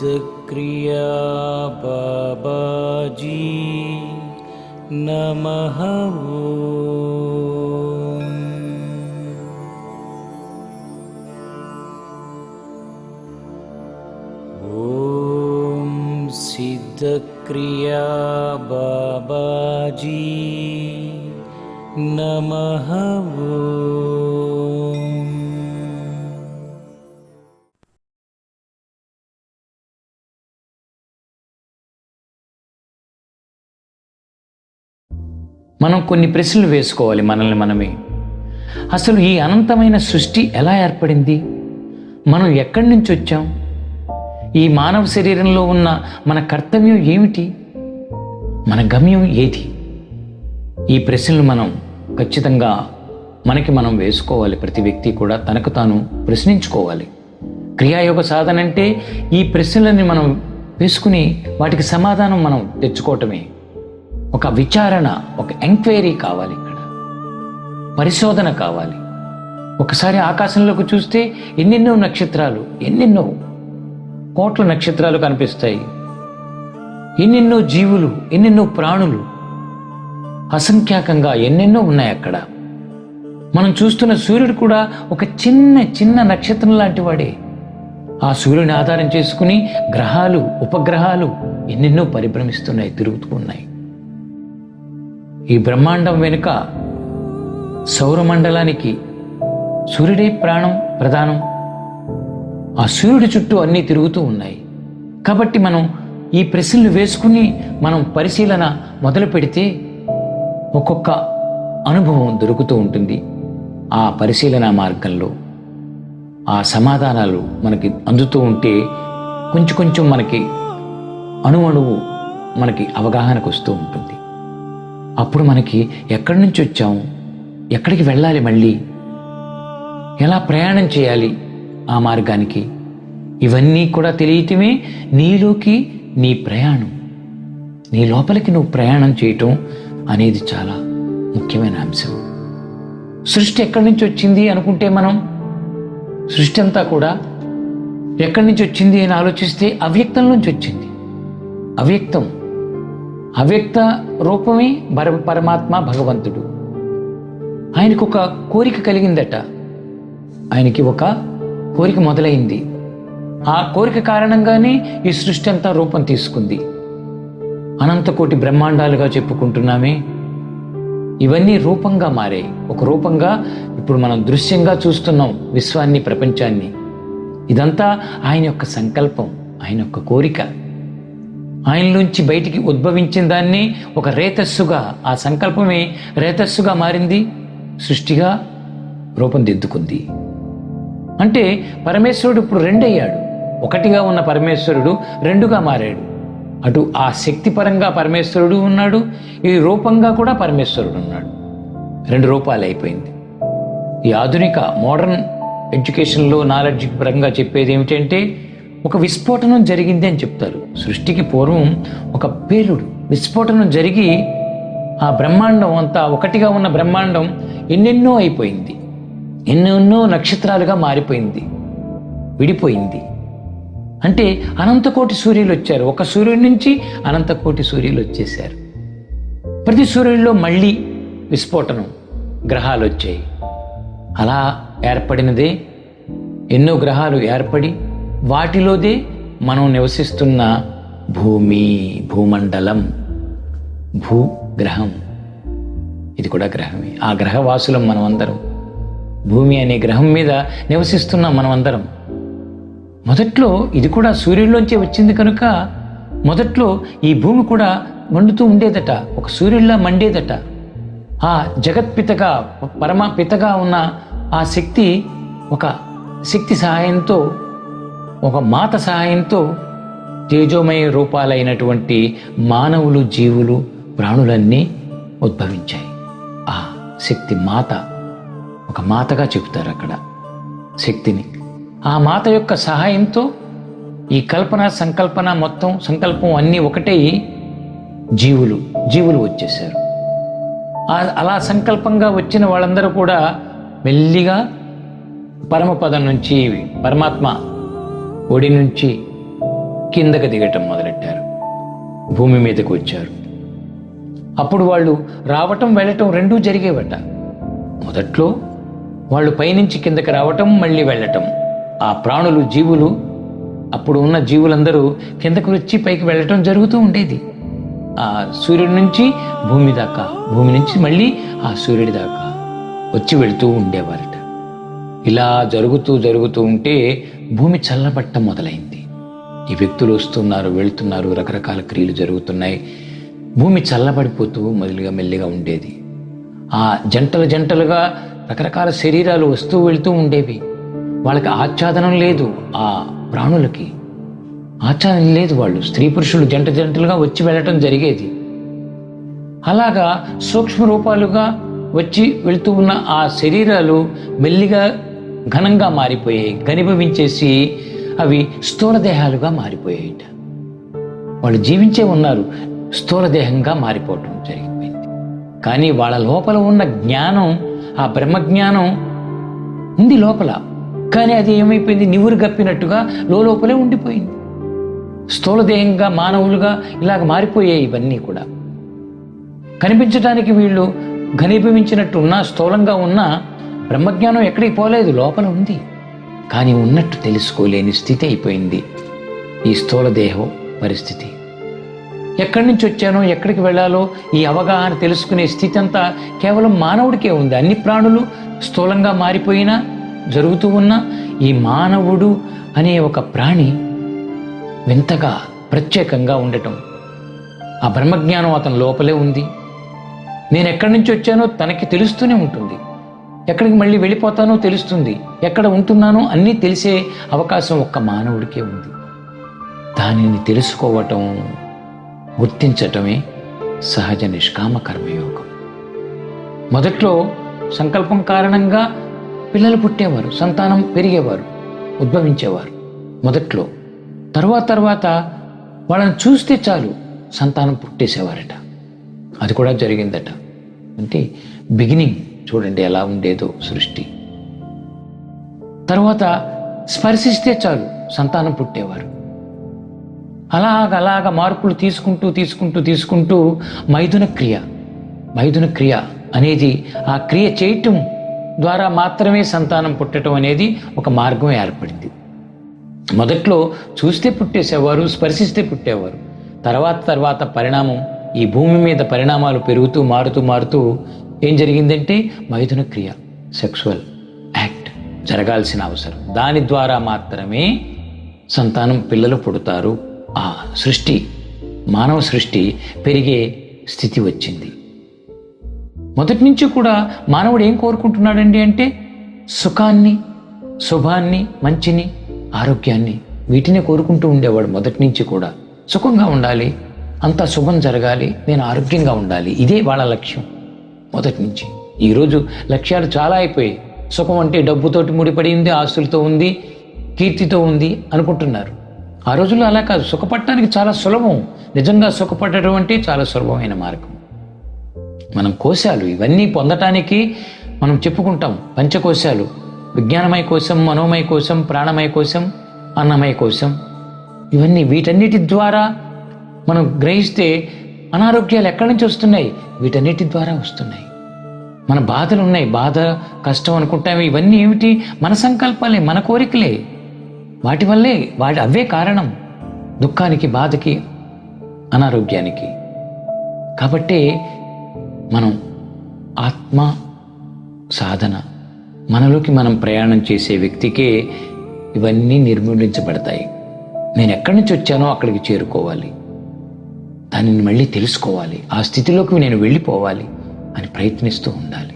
सिद्धक्रिया बाबाजी नमः। ओम सिद्धक्रिया बाबाजी नमः। మనం కొన్ని ప్రశ్నలు వేసుకోవాలి మనల్ని మనమే. అసలు ఈ అనంతమైన సృష్టి ఎలా ఏర్పడింది? మనం ఎక్కడి నుంచి వచ్చాం? ఈ మానవ శరీరంలో ఉన్న మన కర్తవ్యం ఏమిటి? మన గమ్యం ఏది? ఈ ప్రశ్నలు మనం ఖచ్చితంగా మనకి మనం వేసుకోవాలి. ప్రతి వ్యక్తి కూడా తనకు తాను ప్రశ్నించుకోవాలి. క్రియాయోగ సాధన అంటే ఈ ప్రశ్నలని మనం వేసుకుని వాటికి సమాధానం మనం తెచ్చుకోవటమే. ఒక విచారణ, ఒక ఎంక్వైరీ కావాలి. ఇక్కడ పరిశోధన కావాలి. ఒకసారి ఆకాశంలోకి చూస్తే ఎన్నెన్నో నక్షత్రాలు, ఎన్నెన్నో కోట్ల నక్షత్రాలు కనిపిస్తాయి. ఎన్నెన్నో జీవులు, ఎన్నెన్నో ప్రాణులు, అసంఖ్యాకంగా ఎన్నెన్నో ఉన్నాయి అక్కడ. మనం చూస్తున్న సూర్యుడు కూడా ఒక చిన్న చిన్న నక్షత్రం లాంటి వాడే. ఆ సూర్యుని ఆధారం చేసుకుని గ్రహాలు, ఉపగ్రహాలు ఎన్నెన్నో పరిభ్రమిస్తున్నాయి, తిరుగుతూ ఉన్నాయి. ఈ బ్రహ్మాండం వెనుక సౌరమండలానికి సూర్యుడే ప్రాణం ప్రధానం. ఆ సూర్యుడి చుట్టూ అన్నీ తిరుగుతూ ఉన్నాయి. కాబట్టి మనం ఈ ప్రశ్నలు వేసుకుని మనం పరిశీలన మొదలు పెడితే ఒక్కొక్క అనుభవం దొరుకుతూ ఉంటుంది. ఆ పరిశీలన మార్గంలో ఆ సమాధానాలు మనకి అందుతూ ఉంటే కొంచెం కొంచెం మనకి అణువు మనకి అవగాహనకు వస్తూ ఉంటుంది. అప్పుడు మనకి ఎక్కడి నుంచి వచ్చాము, ఎక్కడికి వెళ్ళాలి, మళ్ళీ ఎలా ప్రయాణం చేయాలి ఆ మార్గానికి, ఇవన్నీ కూడా తెలియటమే నీలోకి నీ ప్రయాణం. నీ లోపలికి నువ్వు ప్రయాణం చేయటం అనేది చాలా ముఖ్యమైన అంశం. సృష్టి ఎక్కడి నుంచి వచ్చింది అనుకుంటే మనం సృష్టి అంతా కూడా ఎక్కడి నుంచి వచ్చింది అని ఆలోచిస్తే అవ్యక్తం నుంచి వచ్చింది. అవ్యక్త రూపమే పరమాత్మ భగవంతుడు. ఆయనకు ఒక కోరిక కలిగిందట. ఆయనకి ఒక కోరిక మొదలైంది. ఆ కోరిక కారణంగానే ఈ సృష్టి అంతా రూపం తీసుకుంది. అనంతకోటి బ్రహ్మాండాలుగా చెప్పుకుంటున్నామే, ఇవన్నీ రూపంగా మారాయి. ఒక రూపంగా ఇప్పుడు మనం దృశ్యంగా చూస్తున్నాం విశ్వాన్ని, ప్రపంచాన్ని. ఇదంతా ఆయన యొక్క సంకల్పం, ఆయన యొక్క కోరిక. ఆయన నుంచి బయటికి ఉద్భవించిన దాన్ని ఒక రేతస్సుగా, ఆ సంకల్పమే రేతస్సుగా మారింది, సృష్టిగా రూపొందిద్దుకుంది. అంటే పరమేశ్వరుడు ఇప్పుడు రెండయ్యాడు. ఒకటిగా ఉన్న పరమేశ్వరుడు రెండుగా మారాడు. అటు ఆ శక్తి పరంగా పరమేశ్వరుడు ఉన్నాడు, ఈ రూపంగా కూడా పరమేశ్వరుడు ఉన్నాడు. రెండు రూపాలు అయిపోయింది. ఈ ఆధునిక మోడర్న్ ఎడ్యుకేషన్లో నాలెడ్జ్ పరంగా చెప్పేది ఏమిటంటే ఒక విస్ఫోటనం జరిగింది అని చెప్తారు. సృష్టికి పూర్వం ఒక పేలుడు విస్ఫోటనం జరిగి ఆ బ్రహ్మాండం అంతా, ఒకటిగా ఉన్న బ్రహ్మాండం ఎన్నెన్నో అయిపోయింది, ఎన్నెన్నో నక్షత్రాలుగా మారిపోయింది, విడిపోయింది. అంటే అనంతకోటి సూర్యులు వచ్చారు. ఒక సూర్యుడి నుంచి అనంతకోటి సూర్యులు వచ్చేశారు. ప్రతి సూర్యుడిలో మళ్ళీ విస్ఫోటనం, గ్రహాలు వచ్చాయి. అలా ఏర్పడినదే ఎన్నో గ్రహాలు ఏర్పడి వాటిలోదే మనం నివసిస్తున్న భూమి, భూమండలం, భూగ్రహం. ఇది కూడా గ్రహమే. ఆ గ్రహవాసులం మనమందరం. భూమి అనే గ్రహం మీద నివసిస్తున్నాం మనమందరం. మొదట్లో ఇది కూడా సూర్యుడిలోంచే వచ్చింది కనుక మొదట్లో ఈ భూమి కూడా మండుతూ ఉండేదట, ఒక సూర్యుడిలా మండేదట. ఆ జగత్పితగా, పరమపితగా ఉన్న ఆ శక్తి, ఒక శక్తి సహాయంతో, ఒక మాత సహాయంతో తేజోమయ రూపాలైనటువంటి మానవులు, జీవులు, ప్రాణులన్నీ ఉద్భవించాయి. ఆ శక్తి మాత, ఒక మాతగా చెబుతారు అక్కడ శక్తిని. ఆ మాత యొక్క సహాయంతో ఈ కల్పన, సంకల్పన, మొత్తం సంకల్పం అన్నీ ఒకటే జీవులు వచ్చేశారు. అలా సంకల్పంగా వచ్చిన వాళ్ళందరూ కూడా మెల్లిగా పరమపదం నుంచి, పరమాత్మ ఒడి నుంచి కిందకి దిగటం మొదలెట్టారు, భూమి మీదకు వచ్చారు. అప్పుడు వాళ్ళు రావటం వెళ్ళటం రెండూ జరిగేవట. మొదట్లో వాళ్ళు పైనుంచి కిందకి రావటం, మళ్ళీ వెళ్ళటం. ఆ ప్రాణులు, జీవులు, అప్పుడు ఉన్న జీవులందరూ కిందకు వచ్చి పైకి వెళ్ళటం జరుగుతూ ఉండేది. ఆ సూర్యుడి నుంచి భూమి దాకా, భూమి నుంచి మళ్ళీ ఆ సూర్యుడి దాకా వచ్చి వెళుతూ ఉండేవారట. ఇలా జరుగుతూ ఉంటే భూమి చల్లబట్టం మొదలైంది. ఈ వ్యక్తులు వస్తున్నారు, వెళుతున్నారు, రకరకాల క్రియలు జరుగుతున్నాయి. భూమి చల్లబడిపోతూ మెల్లిగా ఉండేది. ఆ జంటలుగా రకరకాల శరీరాలు వస్తూ వెళుతూ ఉండేవి. వాళ్ళకి ఆచ్ఛాదనం లేదు, ఆ ప్రాణులకి ఆచ్ఛాదనం లేదు. వాళ్ళు స్త్రీ పురుషులు జంటలుగా వచ్చి వెళ్ళటం జరిగేది. అలాగా సూక్ష్మ రూపాలుగా వచ్చి వెళుతూ ఉన్న ఆ శరీరాలు మెల్లిగా ఘనంగా మారిపోయాయి, ఘనీభవించేసి అవి స్థూల దేహాలుగా మారిపోయాయిట. వాళ్ళు జీవించే ఉన్నారు, స్థూలదేహంగా మారిపోవటం జరిగిపోయింది. కానీ వాళ్ళ లోపల ఉన్న జ్ఞానం, ఆ బ్రహ్మజ్ఞానం ఉంది లోపల. కానీ అది ఏమైపోయింది? నివురు గప్పినట్టుగా లోపలే ఉండిపోయింది. స్థూలదేహంగా మానవులుగా ఇలాగ మారిపోయాయి ఇవన్నీ కూడా. కనిపించడానికి వీళ్ళు ఘనీభవించినట్టు ఉన్నా, స్థూలంగా ఉన్నా బ్రహ్మజ్ఞానం ఎక్కడికి పోలేదు, లోపల ఉంది. కానీ ఉన్నట్టు తెలుసుకోలేని స్థితి అయిపోయింది ఈ స్థూలదేహం పరిస్థితి. ఎక్కడి నుంచి వచ్చానో, ఎక్కడికి వెళ్ళాలో ఈ అవగాహన తెలుసుకునే స్థితి అంతా కేవలం మానవుడికే ఉంది. అన్ని ప్రాణులు స్థూలంగా మారిపోయినా, జరుగుతూ ఉన్నా, ఈ మానవుడు అనే ఒక ప్రాణి వింతగా ప్రత్యేకంగా ఉండటం, ఆ బ్రహ్మజ్ఞానం అతని లోపలే ఉంది. నేను ఎక్కడి నుంచి వచ్చానో తనకి తెలుస్తూనే ఉంటుంది, ఎక్కడికి మళ్ళీ వెళ్ళిపోతానో తెలుస్తుంది, ఎక్కడ ఉంటున్నానో అన్నీ తెలిసే అవకాశం ఒక్క మానవుడికే ఉంది. దానిని తెలుసుకోవటం, గుర్తించటమే సహజ నిష్కామ కర్మయోగం. మొదట్లో సంకల్పం కారణంగా పిల్లలు పుట్టేవారు, సంతానం పెరిగేవారు, ఉద్భవించేవారు మొదట్లో. తర్వాత వాళ్ళని చూస్తే చాలు సంతానం పుట్టేసేవారట. అది కూడా జరిగిందట. అంటే బిగినింగ్ చూడండి ఎలా ఉండేదో సృష్టి. తర్వాత స్పర్శిస్తే చాలు సంతానం పుట్టేవారు. అలాగ మార్పులు తీసుకుంటూ మైథున క్రియ అనేది, ఆ క్రియ చేయటం ద్వారా మాత్రమే సంతానం పుట్టడం అనేది ఒక మార్గం ఏర్పడింది. మొదట్లో చూస్తే పుట్టేసేవారు, స్పర్శిస్తే పుట్టేవారు. తర్వాత పరిణామం, ఈ భూమి మీద పరిణామాలు పెరుగుతూ మారుతూ ఏం జరిగిందంటే మైథున క్రియ, సెక్సువల్ యాక్ట్ జరగాల్సిన అవసరం. దాని ద్వారా మాత్రమే సంతానం, పిల్లలు పుడతారు. ఆ సృష్టి, మానవ సృష్టి పెరిగే స్థితి వచ్చింది. మొదటి నుంచి కూడా మానవుడు ఏం కోరుకుంటున్నాడండి అంటే సుఖాన్ని, శుభాన్ని, మంచిని, ఆరోగ్యాన్ని, వీటినే కోరుకుంటూ ఉండేవాడు మొదటి నుంచి కూడా. సుఖంగా ఉండాలి, అంతా శుభం జరగాలి, నేను ఆరోగ్యంగా ఉండాలి, ఇదే వాళ్ళ లక్ష్యం మొదటి నుంచి. ఈరోజు లక్ష్యాలు చాలా అయిపోయాయి. సుఖం అంటే డబ్బుతోటి ముడిపడింది, ఆస్తులతో ఉంది, కీర్తితో ఉంది అనుకుంటున్నారు. ఆ రోజుల్లో అలా కాదు. సుఖపడటానికి చాలా సులభం. నిజంగా సుఖపడటం అంటే చాలా సులభమైన మార్గం. మనం కోశాలు ఇవన్నీ పొందటానికి మనం చెప్పుకుంటాం. పంచకోశాలు, విజ్ఞానమయ కోశం, మనోమయ కోశం, ప్రాణమయ కోశం, అన్నమయ కోశం. ఇవన్నీ, వీటన్నిటి ద్వారా మనం గ్రహిస్తే అనారోగ్యాలు ఎక్కడి నుంచి వస్తున్నాయి? వీటన్నిటి ద్వారా వస్తున్నాయి. మన బాధలు ఉన్నాయి, బాధ, కష్టం అనుకుంటాము. ఇవన్నీ ఏమిటి? మన సంకల్పాలే, మన కోరికలే. వాటి వల్లే, అవే కారణం దుఃఖానికి, బాధకి, అనారోగ్యానికి. కాబట్టి మనం ఆత్మ సాధన, మనలోకి మనం ప్రయాణం చేసే వ్యక్తికే ఇవన్నీ నిర్మూలించబడతాయి. నేను ఎక్కడి నుంచి వచ్చానో అక్కడికి చేరుకోవాలి, దానిని మళ్ళీ తెలుసుకోవాలి, ఆ స్థితిలోకి నేను వెళ్ళిపోవాలి అని ప్రయత్నిస్తూ ఉండాలి.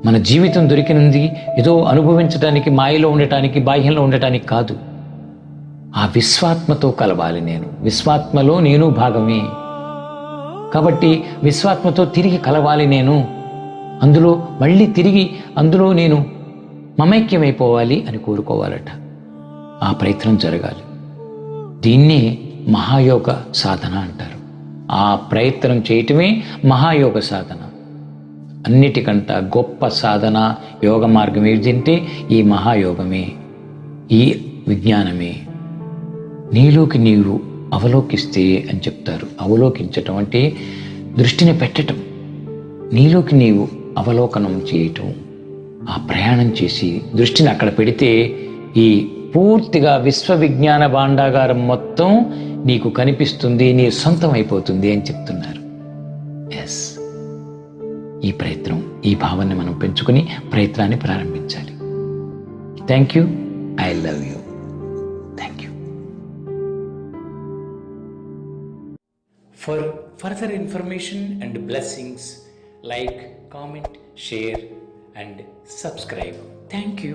మన జీవితం దొరికినది ఏదో అనుభవించడానికి, మాయలో ఉండటానికి, బాహ్యంలో ఉండటానికి కాదు. ఆ విశ్వాత్మతో కలవాలి. నేను విశ్వాత్మలో నేను భాగమే. కాబట్టి విశ్వాత్మతో తిరిగి కలవాలి. నేను అందులో మళ్ళీ తిరిగి అందులో నేను మమైక్యమైపోవాలి అని కోరుకోవాలట. ఆ ప్రయత్నం జరగాలి. దీన్నే మహాయోగ సాధన అంటారు. ఆ ప్రయత్నం చేయటమే మహాయోగ సాధన. అన్నిటికంట గొప్ప సాధన, యోగ మార్గం ఏదంటే ఈ మహాయోగమే, ఈ విజ్ఞానమే. నీలోకి నీవు అవలోకిస్తే అని చెప్తారు. అవలోకించటం అంటే దృష్టిని పెట్టటం, నీలోకి నీవు అవలోకనం చేయటం, ఆ ప్రయాణం చేసి దృష్టిని అక్కడ పెడితే ఈ పూర్తిగా విశ్వవిజ్ఞాన భాండాగారం మొత్తం నీకు కనిపిస్తుంది, నీ సొంతం అయిపోతుంది అని చెప్తున్నారు. ఎస్, ఈ ప్రయత్నం, ఈ భావాన్ని మనం పెంచుకుని ప్రయత్నాన్ని ప్రారంభించాలి. Thank you. I love you. Thank you. For further information and blessings, like, comment, share and subscribe. Thank you.